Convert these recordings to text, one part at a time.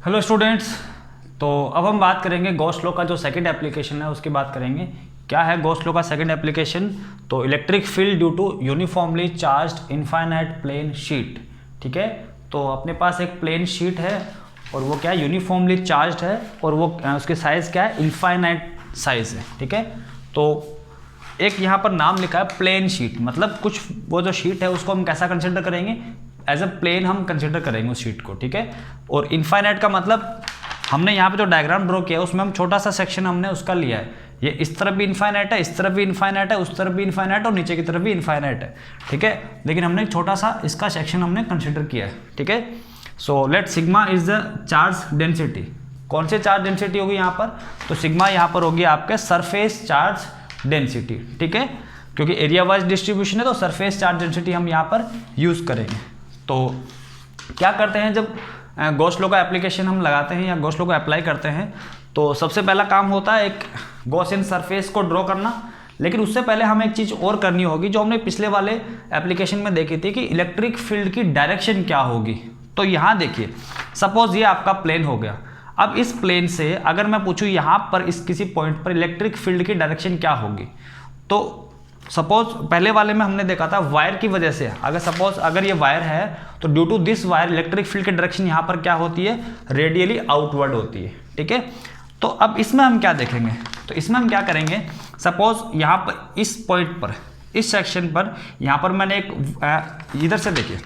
Hello students. तो अब हम बात करेंगे गॉस लॉ का जो सेकंड एप्लीकेशन है उसकी बात करेंगे। क्या है गॉस लॉ का सेकंड एप्लीकेशन? तो electric field due to uniformly charged infinite plane sheet. ठीक है, तो अपने पास एक प्लेन शीट है और वो क्या है, यूनिफॉर्मली चार्ज्ड है और वो उसके साइज़ क्या है, इनफाइनाइट साइज़ है। ठीक है, तो एक यहाँ पर नाम लिखा है प्लेन शीट, मतलब कुछ वो जो शीट है उसको हम कैसा कंसिडर करेंगे, एज अ प्लेन हम कंसिडर करेंगे उस शीट को। ठीक है, और इनफाइनाइट का मतलब हमने यहाँ पे जो डायग्राम ड्रॉ किया है उसमें हम छोटा सा सेक्शन हमने उसका लिया है। ये इस तरफ भी इनफाइनाइट है, इस तरफ भी इनफाइनाइट है, उस तरफ भी इनफाइनाइट और नीचे की तरफ भी इनफाइनाइट है। ठीक है, लेकिन हमने एक छोटा सा इसका सेक्शन हमने कंसिडर किया है। ठीक है, so let sigma is the charge density. कौन से चार्ज डेंसिटी होगी यहाँ पर? तो सिग्मा यहाँ पर होगी आपके सरफेस चार्ज डेंसिटी। ठीक है, क्योंकि एरिया वाइज डिस्ट्रीब्यूशन है तो सरफेस चार्ज डेंसिटी हम यहाँ पर यूज़ करेंगे। तो क्या करते हैं, जब गॉस लॉ का एप्लीकेशन हम लगाते हैं या गॉस लॉ को अप्लाई करते हैं तो सबसे पहला काम होता है एक गॉसियन सरफेस को ड्रॉ करना। लेकिन उससे पहले हमें एक चीज़ और करनी होगी जो हमने पिछले वाले एप्लीकेशन में देखी थी कि इलेक्ट्रिक फील्ड की डायरेक्शन क्या होगी। तो यहाँ देखिए, सपोज ये आपका प्लेन हो गया। अब इस प्लेन से अगर मैं पूछूं यहाँ पर इस किसी पॉइंट पर इलेक्ट्रिक फील्ड की डायरेक्शन क्या होगी, तो सपोज पहले वाले में हमने देखा था वायर की वजह से, अगर ये वायर है तो due to this wire electric field की डायरेक्शन यहाँ पर क्या होती है, रेडियली आउटवर्ड होती है। ठीक है, तो अब इसमें हम क्या देखेंगे, तो इसमें हम क्या करेंगे, सपोज यहाँ पर इस पॉइंट पर, इस सेक्शन पर, यहाँ पर मैंने एक इधर से देखिए,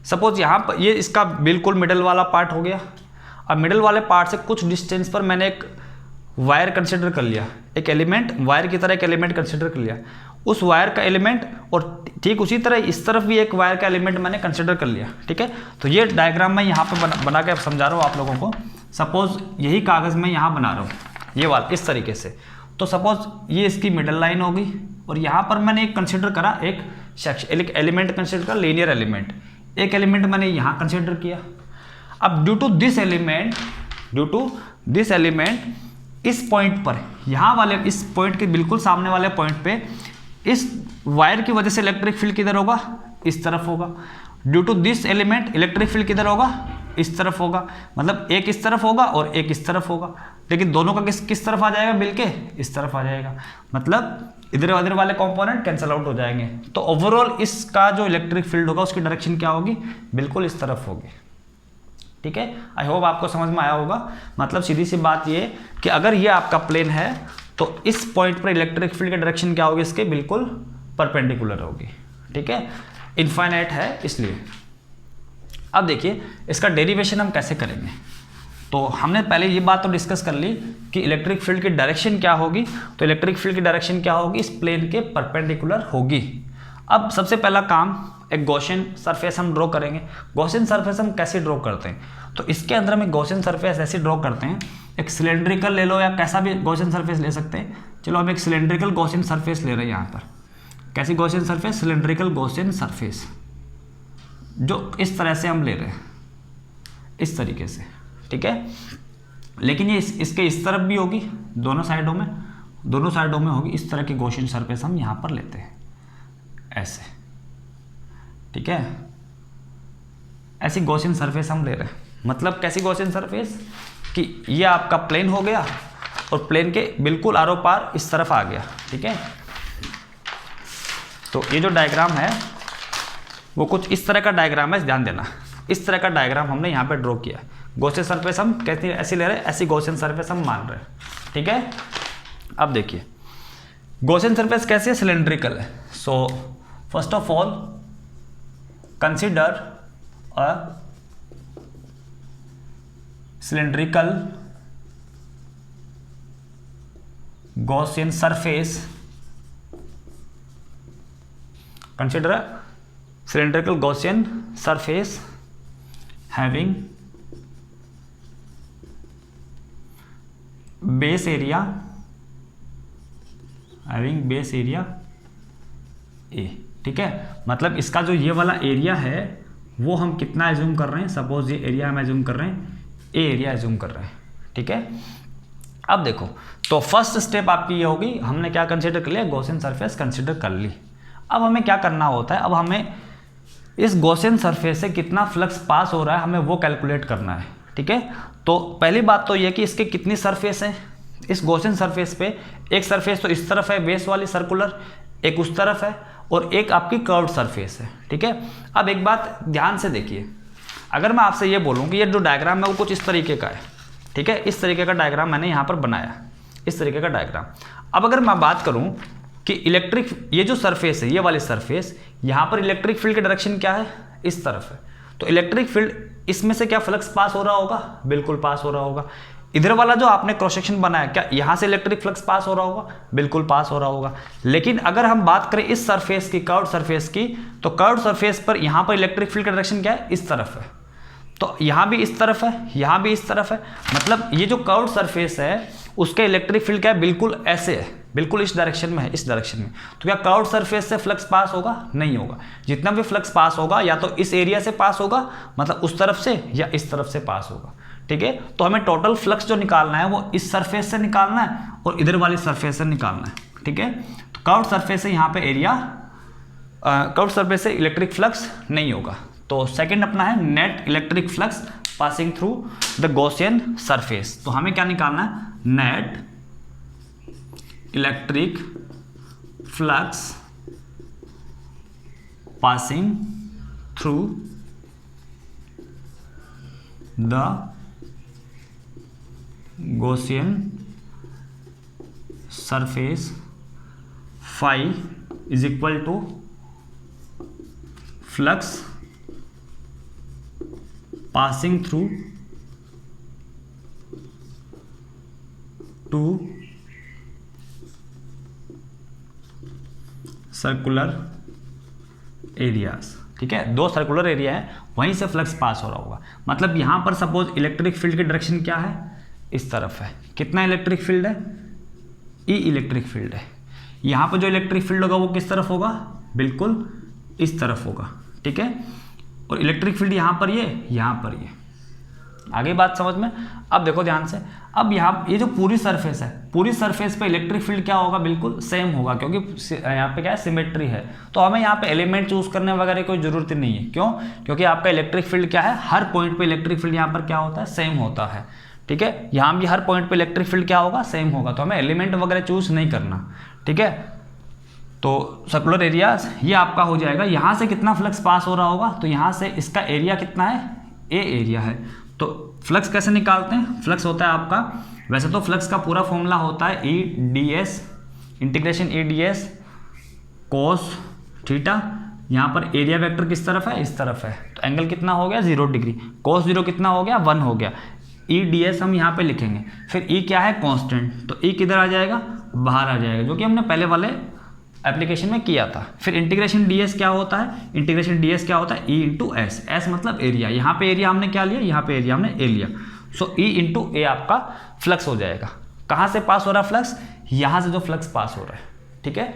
सपोज यहाँ पर ये इसका बिल्कुल मिडल वाला पार्ट हो गया। अब मिडल वाले पार्ट से कुछ डिस्टेंस पर मैंने एक वायर कंसिडर कर लिया, एक एलिमेंट, वायर की तरह एक एलिमेंट कंसिडर कर लिया, उस वायर का एलिमेंट, और ठीक उसी तरह इस तरफ भी एक वायर का एलिमेंट मैंने कंसिडर कर लिया। ठीक है, तो ये डायग्राम मैं यहाँ पर बना के समझा रहा हूँ आप लोगों को। सपोज यही कागज़ मैं यहाँ बना रहा हूँ, ये वाला इस तरीके से। तो सपोज ये इसकी मिडल लाइन होगी और यहाँ पर मैंने एक कंसिडर करा, एक सेक्शन, एक एलिमेंट कंसिडर करा, लीनियर एलिमेंट, एक एलिमेंट मैंने यहाँ कंसिडर किया। अब ड्यू टू दिस एलिमेंट इस पॉइंट पर, यहाँ वाले इस पॉइंट के बिल्कुल सामने वाले पॉइंट पे इस वायर की वजह से इलेक्ट्रिक फील्ड किधर होगा, इस तरफ होगा। Due to this element electric field किधर होगा, इस तरफ होगा। मतलब एक इस तरफ होगा और एक इस तरफ होगा, लेकिन दोनों का किस तरफ आ जाएगा, मिलके इस तरफ आ जाएगा। मतलब इधर उधर वाले कंपोनेंट कैंसिल आउट हो जाएंगे। तो ओवरऑल इसका जो इलेक्ट्रिक फील्ड होगा उसकी डायरेक्शन क्या होगी, बिल्कुल इस तरफ होगी। ठीक है, आई होप आपको समझ में आया होगा। मतलब सीधी सी बात ये कि अगर ये आपका प्लेन है तो इस पॉइंट पर इलेक्ट्रिक फील्ड की डायरेक्शन क्या होगी, इसके बिल्कुल परपेंडिकुलर होगी। ठीक है, इनफाइनाइट है इसलिए। अब देखिए इसका डेरिवेशन हम कैसे करेंगे। तो हमने पहले ये बात तो डिस्कस कर ली कि इलेक्ट्रिक फील्ड की डायरेक्शन क्या होगी। तो इलेक्ट्रिक फील्ड की डायरेक्शन क्या होगी, इस प्लेन के परपेंडिकुलर होगी। अब सबसे पहला काम, एक गॉसियन सरफेस हम ड्रॉ करेंगे। गॉसियन सरफेस हम कैसे ड्रॉ करते हैं, तो इसके अंदर हम एक गॉसियन सरफेस ऐसे ड्रॉ करते हैं, एक सिलेंड्रिकल ले लो या कैसा भी गॉसियन सरफेस ले सकते हैं। चलो हम एक सिलेंड्रिकल गॉसियन सरफेस ले रहे हैं यहाँ पर। कैसी Gaussian surface, cylindrical Gaussian surface, जो इस तरह से हम ले रहे हैं, इस तरीके से। ठीक है, लेकिन ये इसके इस तरफ भी होगी, दोनों साइडों में होगी। इस तरह की गॉसियन सरफेस हम यहाँ पर लेते हैं ऐसे। ठीक है, ऐसी गॉसियन सरफेस हम ले रहे हैं। मतलब कैसी गॉसियन सरफेस कि ये आपका प्लेन हो गया और प्लेन के बिल्कुल आरो पार इस तरफ आ गया। ठीक है, तो ये जो डायग्राम है वो कुछ इस तरह का डायग्राम है, ध्यान देना। इस तरह का डायग्राम हमने यहाँ पे ड्रॉ किया। गॉसियन सरफेस हम कैसी ऐसी ले रहे हैं, ऐसी गॉसियन सरफेस हम मान रहे हैं। ठीक है, अब देखिए गॉसियन सरफेस कैसी है, सिलेंड्रिकल है। So first of all consider a cylindrical Gaussian surface. Consider a cylindrical Gaussian surface having base area A। ठीक है, मतलब इसका जो ये वाला एरिया है वो हम कितना एज्यूम कर रहे हैं, सपोज ये एरिया हम एज्यूम कर रहे हैं, ए एरिया एज्यूम कर रहे हैं। ठीक है, अब देखो, तो फर्स्ट स्टेप आपकी ये होगी, हमने क्या कंसीडर कर लिया, गॉसियन सरफेस कंसीडर कर ली। अब हमें क्या करना होता है, अब हमें इस गॉसियन सरफेस से कितना फ्लक्स पास हो रहा है हमें वो कैलकुलेट करना है। ठीक है। तो पहली बात तो ये कि इसके कितनी सरफेस है इस गॉसियन सरफेस पे, एक सरफेस तो इस तरफ है बेस वाली सर्कुलर, एक उस तरफ है, और एक आपकी कर्व्ड सरफेस है, ठीक है। अब एक बात ध्यान से देखिए, अगर मैं आपसे ये बोलूँ कि ये जो डायग्राम है वो कुछ इस तरीके का है, ठीक है, इस तरीके का डायग्राम मैंने यहाँ पर बनाया, इस तरीके का डायग्राम। अब अगर मैं बात करूँ कि इलेक्ट्रिक, ये जो सरफेस है ये वाली सरफेस, यहाँ पर इलेक्ट्रिक फील्ड की डायरेक्शन क्या है, इस तरफ है, तो इलेक्ट्रिक फील्ड इसमें से क्या फ्लक्स पास हो रहा होगा, बिल्कुल पास हो रहा होगा। इधर वाला जो आपने क्रॉस सेक्शन बनाया, क्या यहाँ से इलेक्ट्रिक फ्लक्स पास हो रहा होगा, बिल्कुल पास हो रहा होगा। लेकिन अगर हम बात करें इस सरफेस की, कर्व्ड सरफेस की, तो कर्व्ड सरफेस पर यहाँ पर इलेक्ट्रिक फील्ड का डायरेक्शन क्या है, इस तरफ है, तो यहाँ भी इस तरफ है, यहाँ भी इस तरफ है, मतलब ये जो कर्व्ड सरफेस है उसके इलेक्ट्रिक फील्ड क्या है, बिल्कुल ऐसे है, बिल्कुल इस डायरेक्शन में है, इस डायरेक्शन में। तो क्या कर्व्ड सरफेस से फ्लक्स पास होगा, नहीं होगा। जितना भी फ्लक्स पास होगा या तो इस एरिया से पास होगा, मतलब उस तरफ से, या इस तरफ से पास होगा, ठीक है। तो हमें टोटल फ्लक्स जो निकालना है वो इस सरफेस से निकालना है और इधर वाली सरफेस से निकालना है, ठीक है। तो कर्व्ड सरफेस से यहाँ पे एरिया, कर्व्ड सरफेस से इलेक्ट्रिक फ्लक्स नहीं होगा। तो सेकंड अपना है net electric flux passing through the Gaussian surface. तो हमें क्या निकालना है, net electric flux passing through the Gaussian surface phi is equal to flux passing through two circular areas, ठीक है, दो सर्कुलर एरिया है, वहीं से फ्लक्स पास हो रहा होगा। मतलब यहां पर सपोज इलेक्ट्रिक फील्ड की डायरेक्शन क्या है, इस तरफ है। कितना इलेक्ट्रिक फील्ड है, ई इलेक्ट्रिक फील्ड है। यहां पर जो इलेक्ट्रिक फील्ड होगा वो किस तरफ होगा, बिल्कुल इस तरफ होगा, ठीक है। और इलेक्ट्रिक फील्ड यहाँ पर यहाँ पर ये। आगे बात समझ में। अब देखो ध्यान से, अब यहाँ ये जो पूरी सरफेस है, पूरी सरफेस पे इलेक्ट्रिक फील्ड क्या होगा, बिल्कुल सेम होगा, क्योंकि यहाँ पे क्या है, सिमेट्री है। तो हमें यहाँ पे एलिमेंट चूज करने वगैरह कोई जरूरत नहीं है। क्यों, क्योंकि आपका इलेक्ट्रिक फील्ड क्या है, हर पॉइंट पे इलेक्ट्रिक फील्ड यहाँ पर क्या होता है, सेम होता है, ठीक है। यहाँ भी हर पॉइंट पे इलेक्ट्रिक फील्ड क्या होगा, सेम होगा। तो हमें एलिमेंट वगैरह चूज नहीं करना, ठीक है। तो सर्कुलर एरियाज ये आपका हो जाएगा। यहाँ से कितना फ्लक्स पास हो रहा होगा, तो यहाँ से इसका एरिया कितना है, ए एरिया है। तो फ्लक्स कैसे निकालते हैं, फ्लक्स होता है आपका, वैसे तो फ्लक्स का पूरा फॉर्मूला होता है E D S, integration E D S cos theta. यहाँ पर एरिया वेक्टर किस तरफ है, इस तरफ है, तो एंगल कितना हो गया, 0 डिग्री। कोस 0 कितना हो गया, 1 हो गया। ई डी एस हम यहाँ पे लिखेंगे। फिर ई क्या है, कांस्टेंट, तो ई किधर आ जाएगा, बाहर आ जाएगा, जो कि हमने पहले वाले एप्लीकेशन में किया था। फिर इंटीग्रेशन डीएस क्या होता है, इंटीग्रेशन डीएस क्या होता है, ई इंटू एस, एस मतलब एरिया। यहाँ पे एरिया हमने क्या लिया, यहाँ पे एरिया हमने ए लिया, सो ई इंटू ए आपका फ्लक्स हो जाएगा। कहाँ से पास हो रहा है फ्लक्स, यहाँ से जो फ्लक्स पास हो रहा है, ठीक है।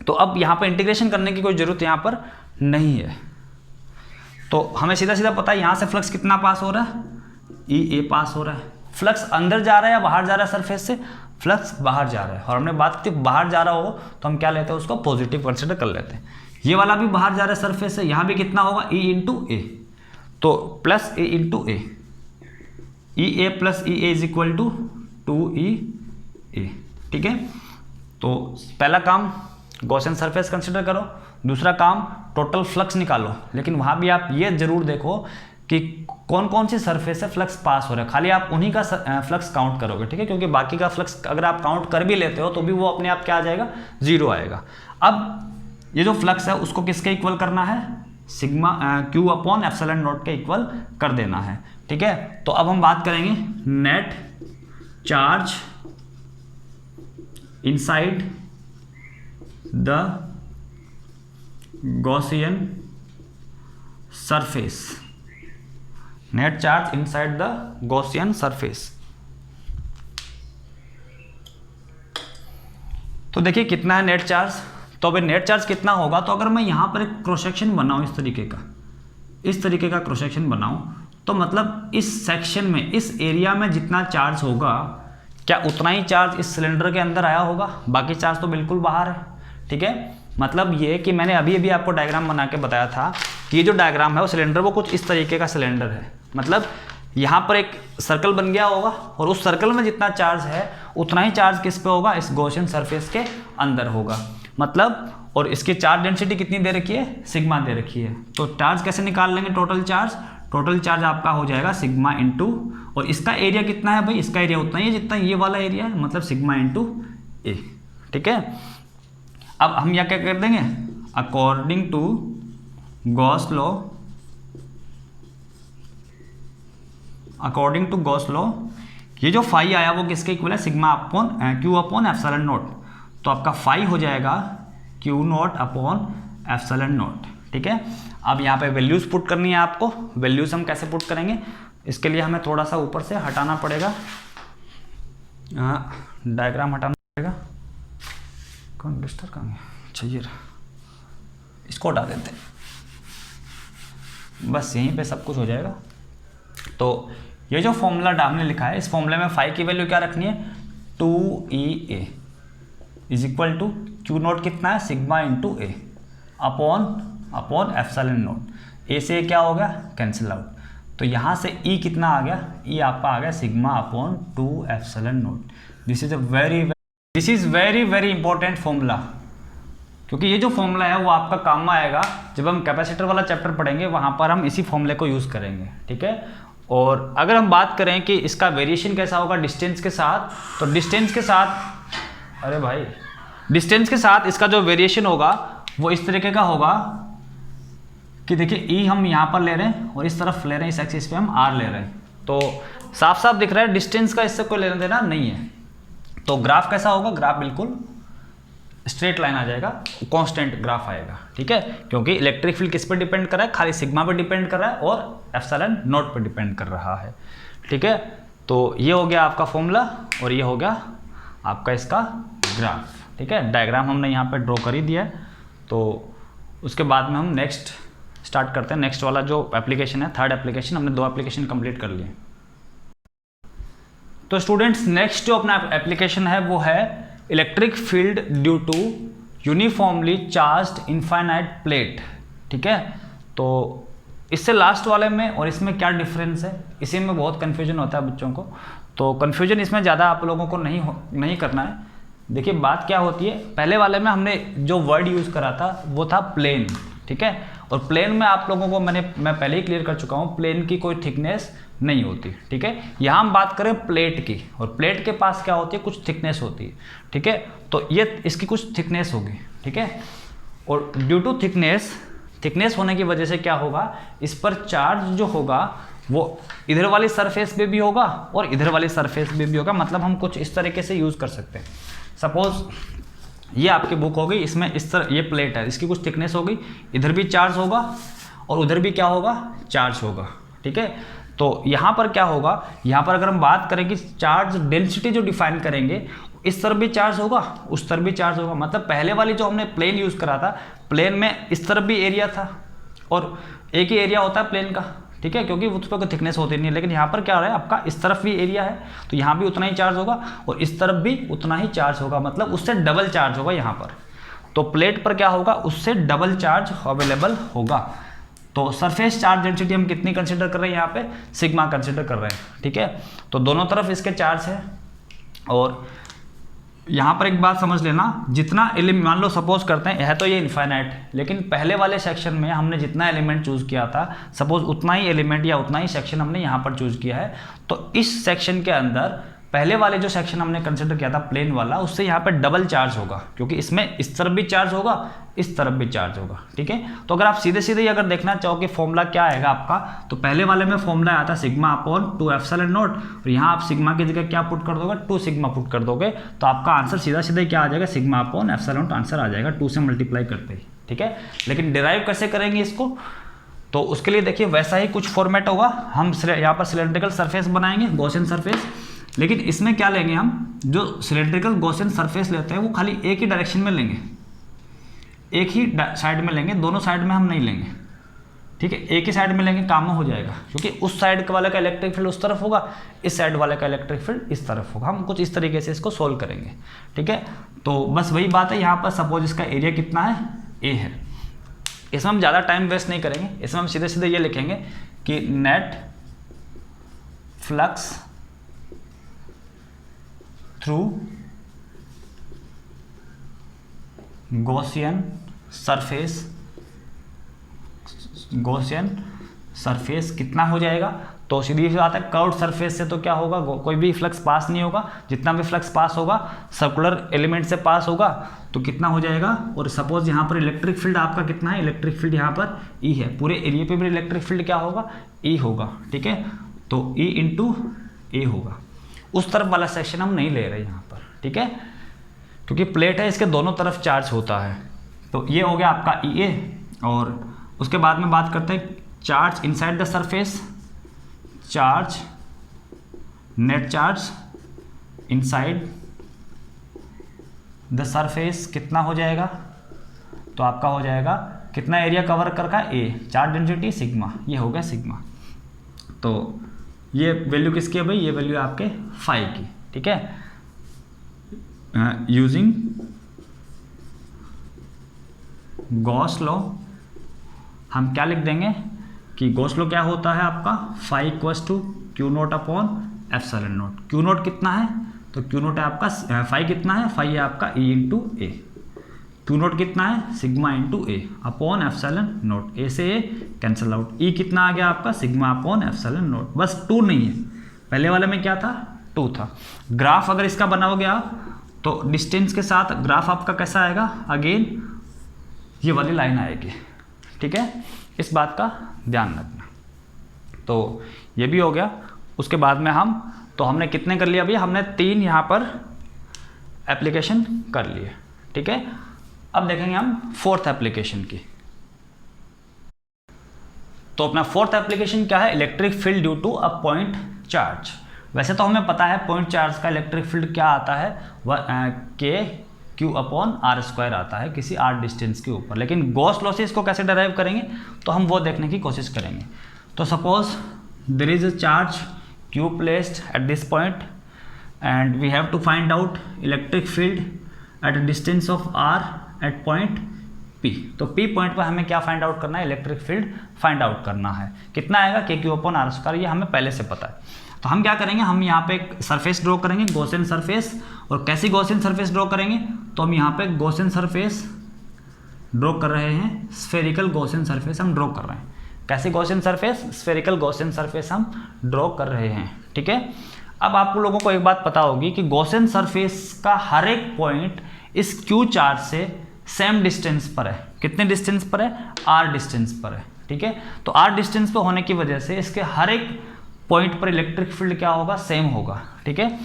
तो अब यहाँ पर इंटीग्रेशन करने की कोई जरूरत यहाँ पर नहीं है। तो हमें सीधा सीधा पता है यहाँ से फ्लक्स कितना पास हो रहा है, ई ए पास हो रहा है। फ्लक्स अंदर जा रहा है या बाहर जा रहा है सरफेस से, फ्लक्स बाहर जा रहा है। और हमने बात की बाहर जा रहा हो तो हम क्या लेते हैं, उसको पॉजिटिव कंसिडर कर लेते हैं। ये वाला भी बाहर जा रहा है सरफेस से, यहाँ भी कितना होगा, ई इंटू ए, तो plus A into A, E A plus E A is equal to 2 E A, ठीक है। तो पहला काम गॉसियन सरफेस कंसिडर करो, दूसरा काम टोटल फ्लक्स निकालो। लेकिन वहाँ भी आप ये जरूर देखो कि कौन कौन सी सरफेस से फ्लक्स पास हो रहा है, खाली आप उन्हीं का फ्लक्स काउंट करोगे, ठीक है। क्योंकि बाकी का फ्लक्स अगर आप काउंट कर भी लेते हो तो भी वो अपने आप क्या आ जाएगा, 0 आएगा। अब ये जो फ्लक्स है उसको किसके इक्वल करना है, sigma Q upon epsilon not के इक्वल कर देना है, ठीक है। तो अब हम बात करेंगे net charge inside the Gaussian surface, net charge inside the Gaussian surface. तो देखिए कितना है नेट चार्ज, तो अब नेट चार्ज कितना होगा, तो अगर मैं यहां पर एक क्रॉस सेक्शन बनाऊं, इस तरीके का क्रॉस सेक्शन बनाऊं, तो मतलब इस सेक्शन में, इस एरिया में जितना चार्ज होगा, क्या उतना ही चार्ज इस सिलेंडर के अंदर आया होगा, बाकी चार्ज तो बिल्कुल बाहर है, ठीक है। मतलब ये कि मैंने अभी अभी आपको डायग्राम बना के बताया था कि ये जो डायग्राम है वो सिलेंडर वो कुछ इस तरीके का सिलेंडर है। मतलब यहाँ पर एक सर्कल बन गया होगा और उस सर्कल में जितना चार्ज है उतना ही चार्ज किस पे होगा, इस गॉसियन सरफेस के अंदर होगा। मतलब और इसकी चार्ज डेंसिटी कितनी दे रखी है, सिग्मा दे रखी है। तो चार्ज कैसे निकाल लेंगे, टोटल चार्ज आपका हो जाएगा सिग्मा इंटू, और इसका एरिया कितना है भाई, इसका एरिया उतना ही है जितना ये वाला एरिया है, मतलब सिग्मा इंटू ए। ठीक है, अब हम यहाँ क्या कर देंगे, अकॉर्डिंग टू गॉस लॉ, ये जो फाई आया वो किसके इक्वल है, sigma upon Q upon epsilon naught. तो आपका फाई हो जाएगा Q naught upon epsilon naught. ठीक है, अब यहाँ पे वैल्यूज पुट करनी है आपको। वैल्यूज हम कैसे पुट करेंगे, इसके लिए हमें थोड़ा सा ऊपर से हटाना पड़ेगा, डायग्राम हटाना पड़ेगा। कौन डिस्टर कहाँ चाहिए, इसको हटा देते हैं, बस यहीं पे सब कुछ हो जाएगा। तो ये जो फॉर्मूला हमने लिखा है, इस फॉर्मूले में फाई की वैल्यू क्या रखनी है, 2EA is equal to q naught कितना है, sigma into A upon epsilon naught. A से क्या हो गया, कैंसिल आउट। तो यहाँ से ई कितना आ गया, ई आपका आ गया sigma upon 2 epsilon not. This is very very important formula, क्योंकि ये जो फॉर्मूला है वो आपका काम में आएगा जब हम कैपेसिटर वाला चैप्टर पढ़ेंगे, वहाँ पर हम इसी फॉर्मूले को यूज़ करेंगे। ठीक है, और अगर हम बात करें कि इसका वेरिएशन कैसा होगा डिस्टेंस के साथ, तो डिस्टेंस के साथ इसका जो वेरिएशन होगा वो इस तरीके का होगा कि देखिए ई हम यहाँ पर ले रहे हैं और इस तरफ ले रहे हैं, इस एक्सिस पे हम आर ले रहे हैं। तो साफ साफ दिख रहा है डिस्टेंस का इससे कोई लेना देना नहीं है। तो ग्राफ कैसा होगा, ग्राफ बिल्कुल स्ट्रेट लाइन आ जाएगा, कांस्टेंट ग्राफ आएगा। ठीक है, क्योंकि इलेक्ट्रिक फील्ड किस पर डिपेंड कर रहा है, खाली सिग्मा पर डिपेंड कर रहा है और एप्सिलॉन नॉट पर डिपेंड कर रहा है। ठीक है, तो ये हो गया आपका फॉर्मूला और ये हो गया आपका इसका ग्राफ। ठीक है, डायग्राम हमने यहाँ पे ड्रॉ कर ही दिया है। तो उसके बाद में हम नेक्स्ट स्टार्ट करते हैं। नेक्स्ट वाला जो एप्लीकेशन है, थर्ड एप्लीकेशन, हमने 2 एप्लीकेशन कंप्लीट कर लिए। तो स्टूडेंट्स नेक्स्ट जो अपना एप्लीकेशन है वो है electric field due to uniformly charged infinite plate. ठीक है, तो इससे लास्ट वाले में और इसमें क्या डिफरेंस है, इसी में बहुत कन्फ्यूजन होता है बच्चों को। तो कन्फ्यूजन इसमें ज़्यादा आप लोगों को नहीं करना है। देखिए बात क्या होती है, पहले वाले में हमने जो वर्ड यूज़ करा था वो था प्लेन। ठीक है, और प्लेन में आप लोगों को मैं पहले ही क्लियर कर चुका हूँ, प्लेन की कोई थिकनेस नहीं होती। ठीक है, यहाँ हम बात करें प्लेट की, और प्लेट के पास क्या होती है, कुछ थिकनेस होती है। ठीक है, तो ये इसकी कुछ थिकनेस होगी। ठीक है, और ड्यू टू थिकनेस होने की वजह से क्या होगा, इस पर चार्ज जो होगा वो इधर वाली सरफेस पे भी होगा और इधर वाली सरफेस पे भी होगा। मतलब हम कुछ इस तरीके से यूज़ कर सकते हैं। सपोज ये आपकी बुक होगी, इसमें इस तरह ये प्लेट है, इसकी कुछ थिकनेस होगी, इधर भी चार्ज होगा और उधर भी क्या होगा, चार्ज होगा। ठीक है, तो यहाँ पर क्या होगा, यहाँ पर अगर हम बात करें कि चार्ज डेंसिटी जो डिफाइन करेंगे, इस तरफ भी चार्ज होगा उस तरफ भी चार्ज होगा। मतलब पहले वाली जो हमने प्लेन यूज़ करा था, प्लेन में इस तरफ भी एरिया था और एक ही एरिया होता है प्लेन का। ठीक है, क्योंकि उस पर कोई थिकनेस होती नहीं है। लेकिन यहाँ पर क्या हो रहा है, आपका इस तरफ भी एरिया है तो यहाँ भी उतना ही चार्ज होगा और इस तरफ भी उतना ही चार्ज होगा, मतलब उससे डबल चार्ज होगा यहाँ पर। तो प्लेट पर क्या होगा, उससे डबल चार्ज अवेलेबल होगा। तो सरफेस चार्ज डेंसिटी हम कितनी कंसिडर कर रहे हैं, यहाँ पे सिग्मा कंसिडर कर रहे हैं। ठीक है, तो दोनों तरफ इसके चार्ज है। और यहाँ पर एक बात समझ लेना, जितना एलिमेंट, मान लो सपोज करते हैं है तो ये इनफाइनाइट है, लेकिन पहले वाले सेक्शन में हमने जितना एलिमेंट चूज़ किया था, सपोज उतना ही एलिमेंट या उतना ही सेक्शन हमने यहाँ पर चूज़ किया है। तो इस सेक्शन के अंदर पहले वाले जो सेक्शन हमने कंसिडर किया था प्लेन वाला, उससे यहाँ पर डबल चार्ज होगा, क्योंकि इसमें इस तरफ भी चार्ज होगा इस तरफ भी चार्ज होगा। ठीक है, तो अगर आप सीधे सीधे अगर देखना चाहो कि फॉर्मूला क्या आएगा आपका, तो पहले वाले में फॉर्मूला आया था सिग्मा अपॉन 2 एप्सिलॉन नॉट, और यहाँ आप सिग्मा की जगह क्या पुट कर दोगे, 2 सिग्मा पुट कर दोगे, तो आपका आंसर सीधा सीधा क्या आ जाएगा, सिग्मा अपॉन एप्सिलॉन आंसर आ जाएगा 2 से मल्टीप्लाई करते ही। ठीक है, लेकिन डिराइव कैसे करेंगे इसको, तो उसके लिए देखिए वैसा ही कुछ फॉर्मेट होगा। हम यहाँ पर सिलेंड्रिकल सरफेस बनाएंगे, गॉसियन सरफेस, लेकिन इसमें क्या लेंगे, हम जो सिलेंड्रिकल गॉसियन सरफेस लेते हैं वो खाली एक ही डायरेक्शन में लेंगे, एक ही साइड में लेंगे, दोनों साइड में हम नहीं लेंगे। ठीक है, एक ही साइड में लेंगे, काम हो जाएगा, क्योंकि उस साइड वाले का इलेक्ट्रिक फील्ड उस तरफ होगा, इस साइड वाले का इलेक्ट्रिक फील्ड इस तरफ होगा। हम कुछ इस तरीके से इसको सोल्व करेंगे। ठीक है, तो बस वही बात है, यहाँ पर सपोज इसका एरिया कितना है, ए है। इसमें हम ज़्यादा टाइम वेस्ट नहीं करेंगे, इसमें हम सीधे सीधे ये लिखेंगे कि net flux through Gaussian surface कितना हो जाएगा? तो सीधी सी बात है, कर्व्ड सरफेस से तो क्या होगा, कोई भी फ्लक्स पास नहीं होगा, जितना भी फ्लक्स पास होगा सर्कुलर एलिमेंट से पास होगा, तो कितना हो जाएगा। और सपोज यहाँ पर इलेक्ट्रिक फील्ड आपका कितना है, इलेक्ट्रिक फील्ड यहाँ पर ई है, पूरे एरिया पे भी इलेक्ट्रिक फील्ड क्या होगा, ई होगा, ठीक है। तो ई इंटू ए होगा। उस तरफ वाला सेक्शन हम नहीं ले रहे यहाँ पर, ठीक है, क्योंकि प्लेट है, इसके दोनों तरफ चार्ज होता है। तो ये हो गया आपका ई ए। और उसके बाद में बात करते हैं charge inside the surface, charge net charge inside the surface कितना हो जाएगा, तो आपका हो जाएगा कितना एरिया कवर कर का, ए, चार्ज डेंसिटी सिग्मा, ये हो गया सिग्मा। तो ये वैल्यू किसकी है भाई, ये वैल्यू आपके फाई की, ठीक है। यूजिंग गॉस लॉ हम क्या लिख देंगे कि गॉस लॉ क्या होता है आपका, phi equals to q naught upon epsilon naught. Q naught कितना है, तो क्यू नोट है आपका, फाई कितना है, फाई है आपका ई इंटू ए। क्यू नोट कितना है, sigma into A upon epsilon note, ए से ए कैंसिल आउट। ई कितना आ गया आपका, सिग्मा अपॉन एप्सिलॉन नोट, बस 2 नहीं है, पहले वाले में क्या था, 2 था। ग्राफ अगर इसका बनाओगे आप, तो डिस्टेंस के साथ ग्राफ आपका कैसा आएगा, अगेन ये वाली लाइन आएगी, ठीक है, इस बात का ध्यान रखना। तो ये भी हो गया। उसके बाद में हमने कितने कर लिया भैया, हमने 3 यहाँ पर एप्लीकेशन कर लिए, ठीक है। अब देखेंगे हम 4th एप्लीकेशन की। तो अपना 4th एप्लीकेशन क्या है, electric field due to a point charge. वैसे तो हमें पता है पॉइंट चार्ज का इलेक्ट्रिक फील्ड क्या आता है, के क्यू अपॉन आर स्क्वायर आता है किसी आर डिस्टेंस के ऊपर, लेकिन गॉस लॉ से इसको कैसे डराइव करेंगे, तो हम वो देखने की कोशिश करेंगे। तो suppose there is a charge q placed at this point and we have to find out electric field at a distance of r at point P. तो पी पॉइंट पर हमें क्या फाइंड आउट करना है, इलेक्ट्रिक फील्ड फाइंड आउट करना है। कितना आएगा, के क्यू अपॉन आर स्क्वायर, ये हमें पहले से पता है। तो हम क्या करेंगे, हम यहाँ पे एक सरफेस ड्रॉ करेंगे, गॉसियन सरफेस। और कैसी गॉसियन सरफेस ड्रॉ करेंगे, तो हम यहाँ पे गॉसियन सरफेस ड्रॉ कर रहे हैं, स्फेरिकल गॉसियन सरफेस हम ड्रॉ कर रहे हैं। कैसी Gaussian surface, spherical Gaussian surface हम ड्रॉ कर रहे हैं, ठीक है। अब आप लोगों को एक बात पता होगी कि गॉसियन सरफेस का हर एक पॉइंट इस क्यू चार्ज से सेम डिस्टेंस पर है। कितने डिस्टेंस पर है, आर डिस्टेंस पर है, ठीक है। तो आर डिस्टेंस पर होने की वजह से इसके हर एक पॉइंट पर इलेक्ट्रिक फील्ड क्या होगा, सेम होगा, ठीक है।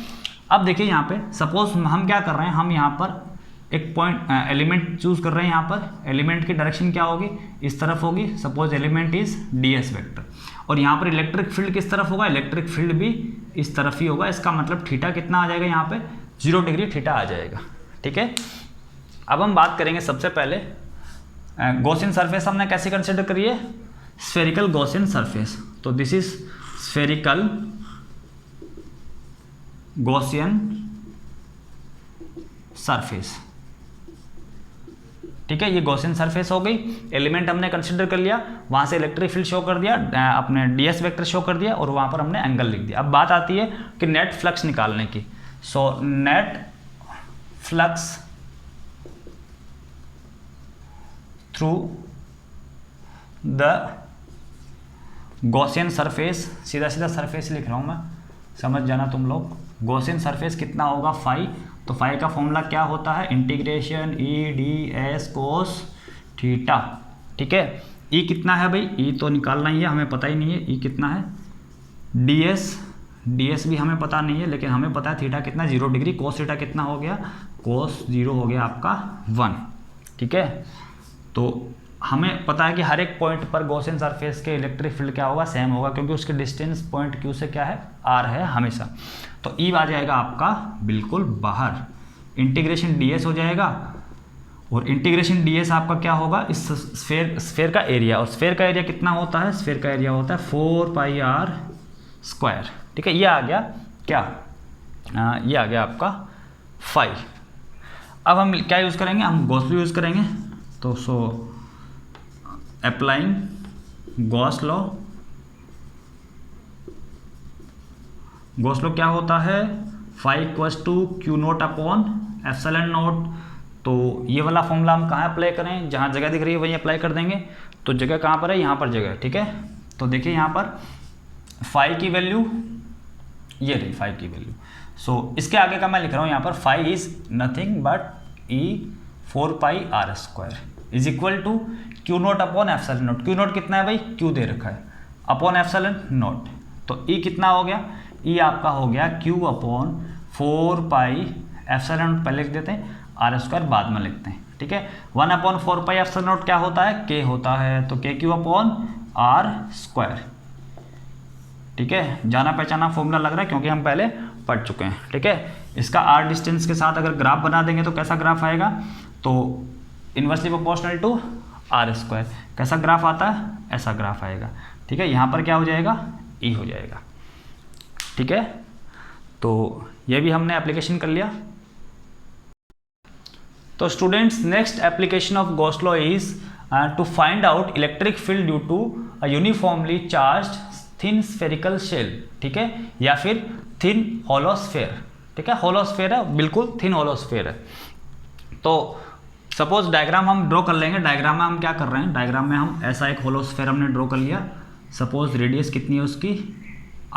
अब देखिए यहाँ पे सपोज हम क्या कर रहे हैं, हम यहाँ पर एक पॉइंट एलिमेंट चूज कर रहे हैं। यहाँ पर एलिमेंट की डायरेक्शन क्या होगी, इस तरफ होगी। Suppose element is ds vector, और यहाँ पर इलेक्ट्रिक फील्ड किस तरफ होगा, इलेक्ट्रिक फील्ड भी इस तरफ ही होगा। इसका मतलब थीटा कितना आ जाएगा, यहाँ पे 0 डिग्री थीटा आ जाएगा, ठीक है। अब हम बात करेंगे सबसे पहले गॉसियन सरफेस हमने कैसे कंसिडर करी है, स्फेरिकल गॉसियन सरफेस। तो this is spherical Gaussian surface, ठीक है। ये गॉसियन सरफेस हो गई, एलिमेंट हमने कंसिडर कर लिया, वहां से इलेक्ट्रिक फील्ड शो कर दिया, अपने ds वेक्टर शो कर दिया, और वहां पर हमने एंगल लिख दिया। अब बात आती है कि नेट फ्लक्स निकालने की। So net flux through the Gaussian surface, सीधा सीधा सरफेस लिख रहा हूं मैं, समझ जाना तुम लोग। गॉसियन सरफेस कितना होगा, फाई। तो फाई का फॉर्मूला क्या होता है, integration E D S cos theta, ठीक है। ई कितना है भाई, ई तो निकालना ही है, हमें पता ही नहीं है ई कितना है। ds भी हमें पता नहीं है, लेकिन हमें पता है थीटा कितना, 0 डिग्री। कोस थीटा कितना हो गया, कोस 0 हो गया आपका 1, ठीक है। तो हमें पता है कि हर एक पॉइंट पर गॉसियन सरफेस के इलेक्ट्रिक फील्ड क्या होगा, सेम होगा, क्योंकि उसके डिस्टेंस पॉइंट क्यू से क्या है, आर है हमेशा। तो ई आ जाएगा आपका बिल्कुल बाहर, इंटीग्रेशन ds हो जाएगा, और इंटीग्रेशन ds आपका क्या होगा, इस स्फेयर का एरिया। और स्फेयर का एरिया कितना होता है, स्फेयर का एरिया होता है 4πr स्क्वायर, ठीक है। ये आ गया क्या, ये आ गया आपका फाई। अब हम क्या यूज़ करेंगे, हम गॉस लॉ यूज़ करेंगे। तो so applying Gauss law Gauss law क्या होता है, phi equals to q naught upon epsilon naught. तो ये वाला फॉर्मूला हम कहाँ अप्लाई करें, जहाँ जगह दिख रही है वहीं अप्लाई कर देंगे। तो जगह कहाँ पर है, यहाँ पर जगह, ठीक है। तो देखिए यहाँ पर फाई की वैल्यू ये रही, फाई की वैल्यू। सो इसके आगे का मैं लिख रहा हूँ यहाँ पर, phi is nothing but E 4πr² is equal to q naught upon epsilon naught. Q naught कितना है भाई, क्यू दे रखा है, अपॉन एप्सिलॉन नोट। तो ई कितना हो गया, ई आपका हो गया क्यू अपॉन 4π एप्सिलॉन नोट पहले लिख देते हैं, r² बाद में लिखते हैं, ठीक है। 1/4π एप्सिलॉन नोट क्या होता है, k होता है, तो k क्यू अपॉन r², ठीक है। जाना पहचाना फॉर्मूला लग रहा है क्योंकि हम पहले पढ़ चुके हैं, ठीक है। इसका r डिस्टेंस के साथ अगर ग्राफ बना देंगे तो कैसा ग्राफ आएगा, तो इन्वर्सली प्रोपोर्शनल टू r²। कैसा ग्राफ आता है, ऐसा ग्राफ आएगा, ठीक है। यहाँ पर क्या हो जाएगा, e हो जाएगा, ठीक है। तो ये भी हमने एप्लीकेशन कर लिया। तो students, next application of Gauss law is to find out electric field due to a uniformly charged thin spherical shell, ठीक है, या फिर थिन होलोस्फेयर, ठीक है। होलोस्फेयर है, बिल्कुल थिन होलोस्फेयर है। तो सपोज डायग्राम हम ड्रॉ कर लेंगे। डायग्राम में हम क्या कर रहे हैं, डायग्राम में हम ऐसा एक होलोस्फेयर हमने ड्रॉ कर लिया। सपोज रेडियस कितनी है उसकी,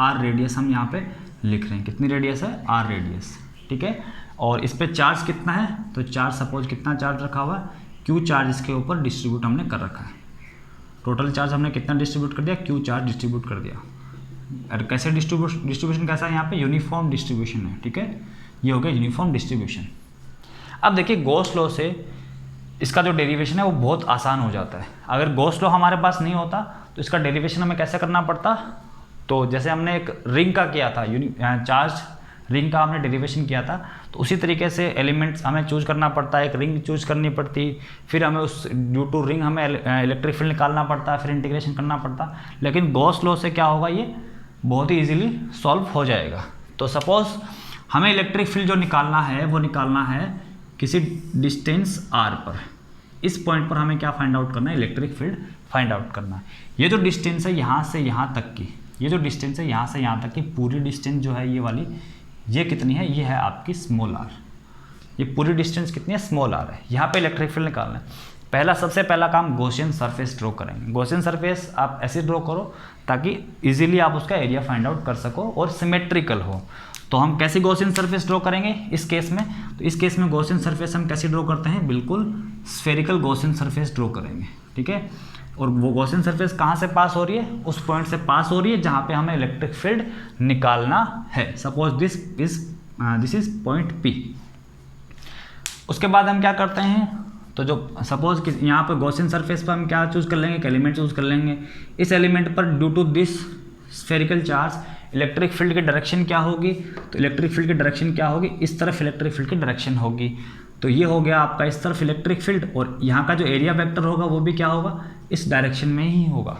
r रेडियस हम यहाँ पे लिख रहे हैं, कितनी रेडियस है, r रेडियस, ठीक है। और इस पे चार्ज कितना है, तो चार्ज सपोज कितना चार्ज रखा हुआ है, q चार्ज इसके ऊपर डिस्ट्रीब्यूट हमने कर रखा है। टोटल चार्ज हमने कितना डिस्ट्रीब्यूट कर दिया, q चार्ज डिस्ट्रीब्यूट कर दिया। और कैसे डिस्ट्रीब्यूशन कैसा है, यहाँ पे यूनिफॉर्म डिस्ट्रीब्यूशन है, ठीक है। ये हो गया यूनिफॉर्म डिस्ट्रीब्यूशन। अब देखिए गॉस लॉ से इसका जो डेरिवेशन है वो बहुत आसान हो जाता है। अगर गॉस लॉ हमारे पास नहीं होता तो इसका डेरिवेशन हमें कैसे करना पड़ता, तो जैसे हमने एक रिंग का किया था, चार्ज रिंग का हमने डेरिवेशन किया था, तो उसी तरीके से एलिमेंट्स हमें चूज करना पड़ता है, एक रिंग चूज करनी पड़ती, फिर हमें उस ड्यू टू रिंग हमें इलेक्ट्रिक फील्ड निकालना पड़ता, फिर इंटीग्रेशन करना पड़ता। लेकिन गॉस लॉ से क्या होगा, ये बहुत ही ईजिली सॉल्व हो जाएगा। तो सपोज हमें इलेक्ट्रिक फील्ड जो निकालना है वो निकालना है किसी डिस्टेंस r पर। इस पॉइंट पर हमें क्या फाइंड आउट करना है, इलेक्ट्रिक फील्ड फाइंड आउट करना है। ये जो डिस्टेंस है यहाँ से यहाँ तक की, ये जो डिस्टेंस है यहाँ से यहाँ तक की पूरी डिस्टेंस जो है ये वाली, ये कितनी है, ये है आपकी स्मॉल r। ये पूरी डिस्टेंस कितनी है, स्मॉल r है। यहाँ पे इलेक्ट्रिक फील्ड निकालना है। सबसे पहला काम गॉसियन सरफेस ड्रॉ करेंगे। गॉसियन सरफेस आप ऐसे ड्रॉ करो ताकि इजीली आप उसका एरिया फाइंड आउट कर सको और सिमेट्रिकल हो। तो हम कैसे गॉसियन सरफेस ड्रॉ करेंगे इस केस में, तो इस केस में गॉसियन सरफेस हम कैसे ड्रॉ करते हैं, बिल्कुल स्फेरिकल गॉसियन सरफेस ड्रॉ करेंगे, ठीक है। और वो गॉसियन सरफेस कहाँ से पास हो रही है, उस पॉइंट से पास हो रही है जहाँ पे हमें इलेक्ट्रिक फील्ड निकालना है। Suppose this is point P। उसके बाद हम क्या करते हैं, तो जो सपोज यहाँ पर गॉसियन सरफेस पर हम क्या चूज कर लेंगे, एक एलिमेंट चूज कर लेंगे। इस एलिमेंट पर due to this spherical charge electric field की डायरेक्शन क्या होगी, तो इलेक्ट्रिक फील्ड की डायरेक्शन क्या होगी, इस तरफ इलेक्ट्रिक फील्ड की डायरेक्शन होगी। तो ये हो गया आपका इस तरफ इलेक्ट्रिक फील्ड, और यहाँ का जो एरिया वेक्टर होगा वो भी क्या होगा, इस डायरेक्शन में ही होगा,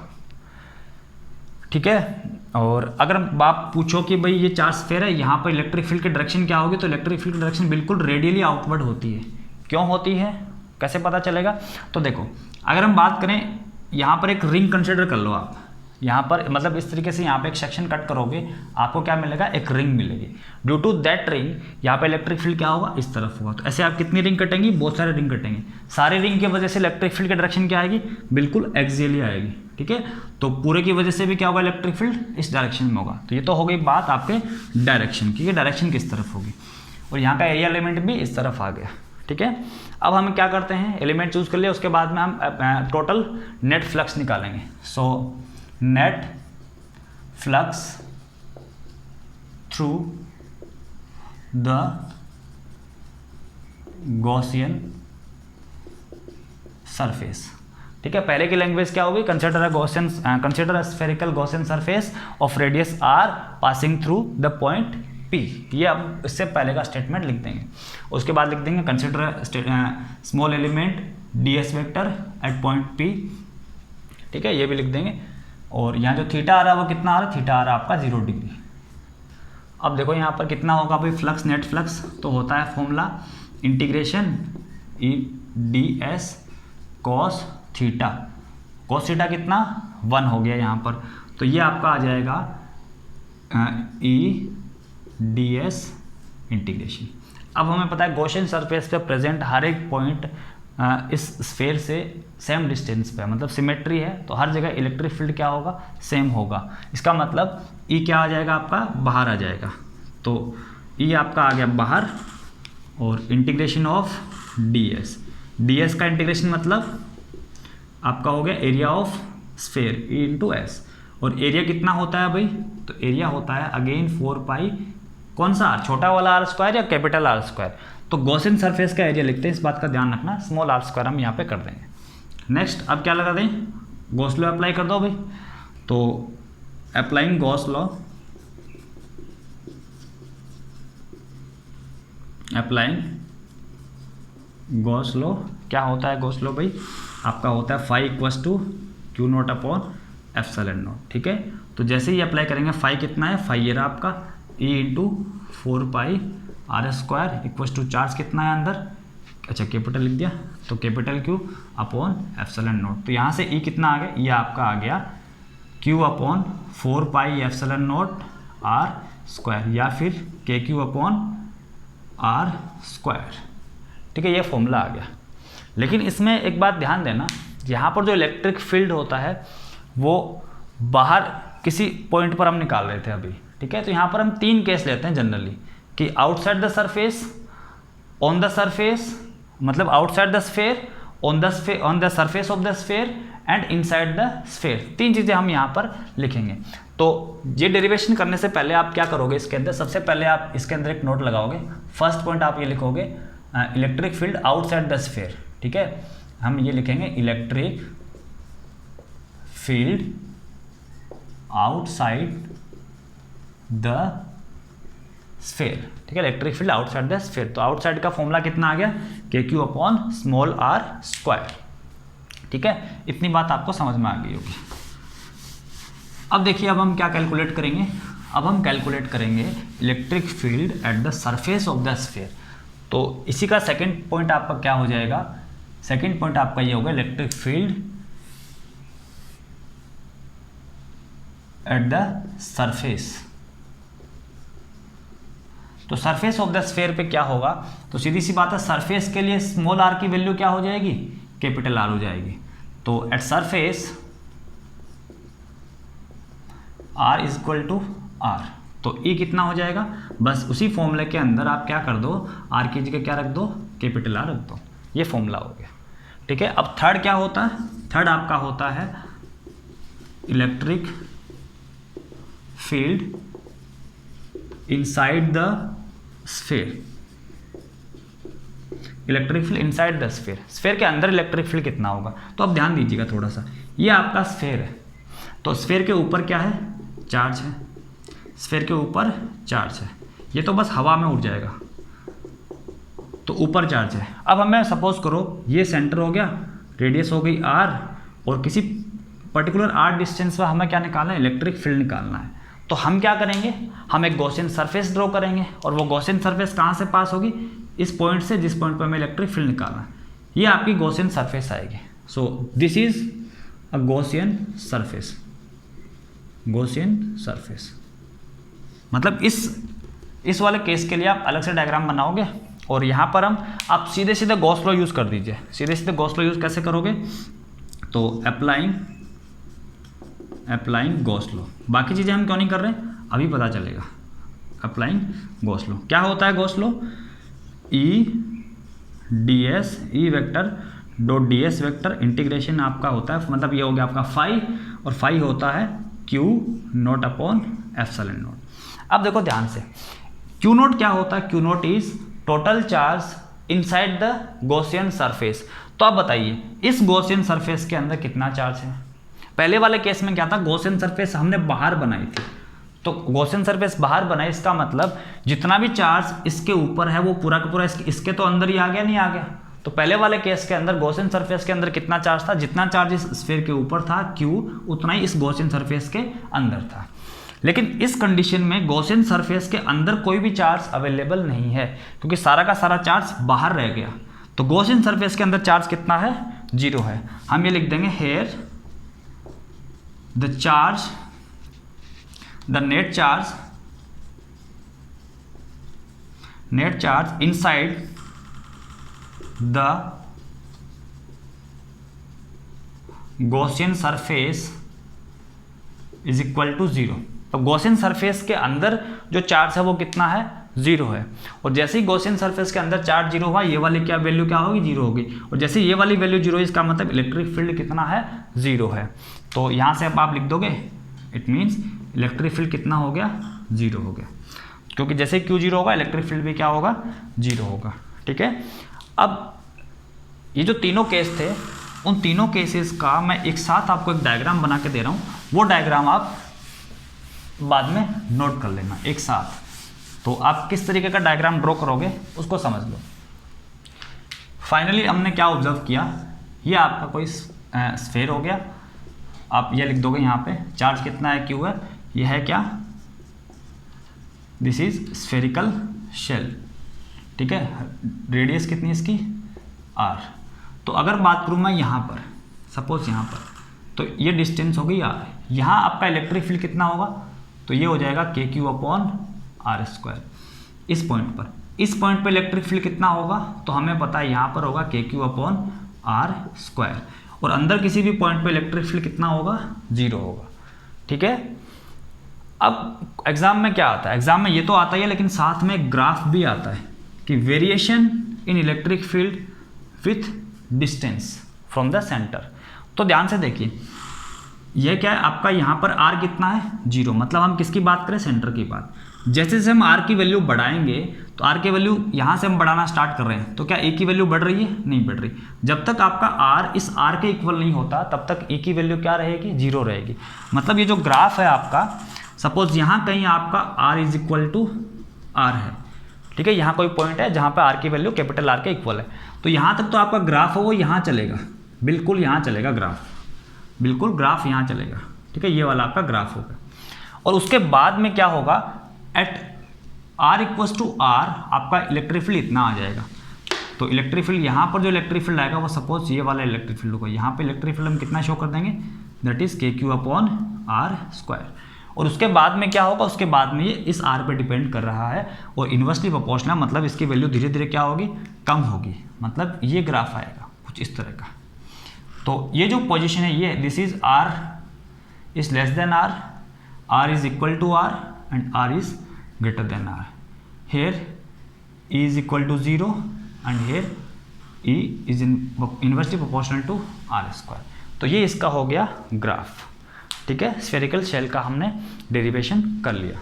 ठीक है। और अगर आप पूछो कि भाई ये चार्ज स्फीयर है, यहाँ पर इलेक्ट्रिक फील्ड की डायरेक्शन क्या होगी, तो इलेक्ट्रिक फील्ड की डायरेक्शन बिल्कुल रेडियली आउटवर्ड होती है। क्यों होती है, कैसे पता चलेगा, तो देखो अगर हम बात करें, यहाँ पर एक रिंग कंसिडर कर लो आप। यहाँ पर मतलब इस तरीके से यहाँ पे एक सेक्शन कट करोगे, आपको क्या मिलेगा, एक रिंग मिलेगी। ड्यू टू दैट रिंग यहाँ पे इलेक्ट्रिक फील्ड क्या होगा, इस तरफ होगा। तो ऐसे आप कितनी रिंग कटेंगी, बहुत सारे रिंग कटेंगे। सारे रिंग की वजह से इलेक्ट्रिक फील्ड की डायरेक्शन क्या आएगी, बिल्कुल एक्सियली आएगी, ठीक है। तो पूरे की वजह से भी क्या होगा, इलेक्ट्रिक फील्ड इस डायरेक्शन में होगा। तो ये तो हो गई बात आपके डायरेक्शन की, डायरेक्शन किस तरफ होगी। और यहाँ का एरिया एलिमेंट भी इस तरफ आ गया, ठीक है। अब हम क्या करते हैं, एलिमेंट चूज कर लिया, उसके बाद में हम टोटल नेट फ्लक्स निकालेंगे। So net flux through the Gaussian surface, ठीक है। पहले की लैंग्वेज क्या होगी, consider a spherical Gaussian surface of radius r passing through the point P। ये अब इससे पहले का स्टेटमेंट लिख देंगे। उसके बाद लिख देंगे consider small element ds vector eight point P, ठीक है, ये भी लिख देंगे। और यहाँ जो थीटा आ रहा है वो कितना आ रहा है, थीटा आ रहा है आपका 0 डिग्री। अब देखो यहाँ पर कितना होगा भाई फ्लक्स, नेट फ्लक्स तो होता है फॉर्मूला इंटीग्रेशन ई ds cos theta. Cos theta कितना 1 हो गया यहाँ पर, तो ये आपका आ जाएगा ई ds इंटीग्रेशन। अब हमें पता है गॉसियन सरफेस पे प्रेजेंट हर एक पॉइंट इस स्फीयर से सेम डिस्टेंस पे है, मतलब सिमेट्री है, तो हर जगह इलेक्ट्रिक फील्ड क्या होगा, सेम होगा। इसका मतलब E क्या आ जाएगा आपका, बाहर आ जाएगा। तो E आपका आ गया बाहर, और इंटीग्रेशन ऑफ ds का इंटीग्रेशन मतलब आपका हो गया area of sphere E into S. और एरिया कितना होता है भाई, तो एरिया होता है अगेन 4 पाई, कौन सा r, छोटा वाला r स्क्वायर या कैपिटल R स्क्वायर। तो गॉसियन सरफेस का एरिया लिखते हैं, इस बात का ध्यान रखना, स्मॉल r स्क्वायर हम यहाँ पे कर देंगे। नेक्स्ट अब क्या लगा दें, गॉस लॉ अप्लाई कर दो भाई। तो applying Gauss law, applying Gauss law, क्या होता है गॉस लॉ भाई, आपका होता है phi equals to q naught upon epsilon naught. ठीक है, तो जैसे ही अप्लाई करेंगे, फाई कितना है, फाई ये रहा आपका E into 4 pi R square equals to charge कितना है अंदर, अच्छा कैपिटल लिख दिया, तो capital Q upon epsilon naught. तो यहाँ से E कितना आ गया, ये आपका आ गया Q upon 4 pi epsilon not R square, या फिर KQ अपॉन R स्क्वायर। ठीक है, ये फॉर्मूला आ गया। लेकिन इसमें एक बात ध्यान देना, यहाँ पर जो इलेक्ट्रिक फील्ड होता है वो बाहर किसी पॉइंट पर हम निकाल रहे थे अभी। ठीक है, तो यहाँ पर हम 3 केस लेते हैं जनरली, कि outside the surface, on the surface, मतलब outside the sphere, on the surface of the sphere and inside the sphere. 3 चीज़ें हम यहाँ पर लिखेंगे। तो ये डेरिवेशन करने से पहले आप क्या करोगे, इसके अंदर सबसे पहले आप इसके अंदर एक नोट लगाओगे। फर्स्ट पॉइंट आप ये लिखोगे electric field outside the sphere. ठीक है, हम ये लिखेंगे electric field outside the sphere. ठीक है, electric field outside the sphere. तो आउटसाइड का फॉर्मूला कितना आ गया, KQ upon small r square. ठीक है, इतनी बात आपको समझ में आ गई होगी। अब देखिए, अब हम क्या कैलकुलेट करेंगे, अब हम कैलकुलेट करेंगे electric field at the surface of the sphere. तो इसी का सेकंड पॉइंट आपका क्या हो जाएगा, सेकंड पॉइंट आपका ये होगा electric field at the surface. तो सरफेस ऑफ द स्फीयर पे क्या होगा, तो सीधी सी बात है, सरफेस के लिए स्मॉल r की वैल्यू क्या हो जाएगी, कैपिटल R हो जाएगी। तो at surface r is equal to R, तो E कितना हो जाएगा, बस उसी फॉर्मूले के अंदर आप क्या कर दो, R की जगह क्या रख दो, कैपिटल R रख दो। ये फॉर्मूला हो गया। ठीक है, अब थर्ड क्या होता है, थर्ड आपका होता है electric field inside the sphere. Electric field inside the sphere, sphere के अंदर इलेक्ट्रिक फील्ड कितना होगा। तो अब ध्यान दीजिएगा थोड़ा सा, ये आपका स्फीयर है, तो स्फीयर के ऊपर क्या है, चार्ज है, स्फीयर के ऊपर चार्ज है, ये तो बस हवा में उड़ जाएगा, तो ऊपर चार्ज है। अब हमें सपोज करो ये सेंटर हो गया, रेडियस हो गई r, और किसी पर्टिकुलर r डिस्टेंस पर हमें क्या निकालना है, इलेक्ट्रिक फील्ड निकालना है। तो हम क्या करेंगे, हम एक गॉसियन सरफेस ड्रॉ करेंगे, और वो गॉसियन सरफेस कहाँ से पास होगी, इस पॉइंट से जिस पॉइंट पर हमें इलेक्ट्रिक फील्ड निकालना है, ये आपकी गॉसियन सरफेस आएगी। So this is a Gaussian surface, Gaussian surface. मतलब इस वाले केस के लिए आप अलग से डायग्राम बनाओगे, और यहाँ पर आप सीधे सीधे गॉस लॉ यूज़ कर दीजिए। सीधे सीधे गॉस लॉ यूज़ कैसे करोगे, तो अप्लाइंग गॉस लॉ। बाकी चीज़ें हम क्यों नहीं कर रहे, अभी पता चलेगा। अप्लाइंग गॉस लॉ, क्या होता है Gauss law, E vector dot ds vector integration आपका होता है, मतलब ये हो गया आपका फाई, और फाई होता है Q not upon epsilon not. अब देखो ध्यान से, Q नॉट क्या होता है, Q not is total charge inside the Gaussian surface. तो अब बताइए इस गॉसियन सरफेस के अंदर कितना चार्ज है। पहले वाले केस में क्या था, गॉसियन सरफेस हमने बाहर बनाई थी, तो गॉसियन सरफेस बाहर बनाई, इसका मतलब जितना भी चार्ज इसके ऊपर है वो पूरा का पूरा इसके तो अंदर ही आ गया, नहीं आ गया। तो पहले वाले केस के अंदर गॉसियन सरफेस के अंदर कितना चार्ज था, जितना चार्ज इस स्फीयर के ऊपर था Q, उतना ही इस गॉसियन सरफेस के अंदर था। लेकिन इस कंडीशन में गॉसियन सरफेस के अंदर कोई भी चार्ज अवेलेबल नहीं है, क्योंकि सारा का सारा चार्ज बाहर रह गया। तो गॉसियन सरफेस के अंदर चार्ज कितना है, 0 है। हम ये लिख देंगे here the net charge net charge inside the Gaussian surface is equal to 0। तो गॉसियन सरफेस के अंदर जो चार्ज है वो कितना है, 0 है। और जैसे ही गॉसियन सरफेस के अंदर चार्ज 0 हुआ, ये वाली क्या वैल्यू क्या होगी, 0 होगी। और जैसे ये वाली वैल्यू 0 है, इसका मतलब इलेक्ट्रिक फील्ड कितना है, 0 है। तो यहाँ से अब आप लिख दोगे, इट मीन्स इलेक्ट्रिक फील्ड कितना हो गया, 0 हो गया। क्योंकि जैसे Q 0 होगा, इलेक्ट्रिक फील्ड भी क्या होगा, 0 होगा। ठीक है। अब ये जो तीनों केस थे, उन तीनों केसेस का मैं एक साथ आपको एक डायग्राम बना के दे रहा हूँ। वो डायग्राम आप बाद में नोट कर लेना एक साथ। तो आप किस तरीके का डायग्राम ड्रॉ करोगे उसको समझ लो। फाइनली हमने क्या ऑब्जर्व किया, ये आपका कोई स्फेयर हो गया। आप ये लिख दोगे यहाँ पे, चार्ज कितना है, Q है। ये है क्या, दिस इज स्फेरिकल शेल। ठीक है। रेडियस कितनी है इसकी, R। तो अगर बात करूँ मैं यहाँ पर, सपोज यहाँ पर, तो ये डिस्टेंस हो गई R। यहाँ आपका इलेक्ट्रिक फील्ड कितना होगा, तो ये हो जाएगा KQ/R²। इस पॉइंट पर, इस पॉइंट पर इलेक्ट्रिक फील्ड कितना होगा, तो हमें पता है यहाँ पर होगा KQ/R²। और अंदर किसी भी पॉइंट पर इलेक्ट्रिक फील्ड कितना होगा, 0 होगा। ठीक है। अब एग्जाम में क्या आता है, एग्जाम में ये तो आता ही है, लेकिन साथ में एक ग्राफ भी आता है कि variation in electric field with distance from the centre. तो ध्यान से देखिए, यह क्या है आपका, यहाँ पर R कितना है, 0। मतलब हम किसकी बात करें, सेंटर की बात। जैसे जैसे हम R की वैल्यू बढ़ाएंगे, तो R की वैल्यू यहाँ से हम बढ़ाना स्टार्ट कर रहे हैं, तो क्या A की वैल्यू बढ़ रही है, नहीं बढ़ रही। जब तक आपका R इस R के इक्वल नहीं होता, तब तक A की वैल्यू क्या रहेगी, 0 रहेगी। मतलब ये जो ग्राफ है आपका, सपोज यहाँ कहीं आपका R is equal to R है। ठीक है। यहाँ कोई पॉइंट है जहाँ पे R की वैल्यू कैपिटल R के इक्वल है, तो यहाँ तक तो आपका ग्राफ है वो यहाँ चलेगा, बिल्कुल यहाँ चलेगा ग्राफ, बिल्कुल ग्राफ यहाँ चलेगा। ठीक है। ये वाला आपका ग्राफ होगा। और उसके बाद में क्या होगा, at R equals to R आपका इलेक्ट्रिक फील्ड इतना आ जाएगा। तो इलेक्ट्रिक फील्ड यहाँ पर जो इलेक्ट्रिक फील्ड आएगा वो सपोज ये वाला इलेक्ट्रिक फील्ड होगा। यहाँ पे इलेक्ट्रिक फील्ड हम कितना शो कर देंगे, दैट इज KQ/R²। और उसके बाद में क्या होगा, उसके बाद में ये इस R पे डिपेंड कर रहा है और इन्वर्सली प्रोपोर्शनल, मतलब इसकी वैल्यू धीरे धीरे क्या होगी, कम होगी। मतलब ये ग्राफ आएगा कुछ इस तरह का। तो ये जो पोजीशन है, ये this is R is less than R, R is equal to R and R is greater than R। Here E is equal to 0 and here E is inversely proportional to R²। तो ये इसका हो गया graph. ठीक है। Spherical shell का हमने derivation कर लिया।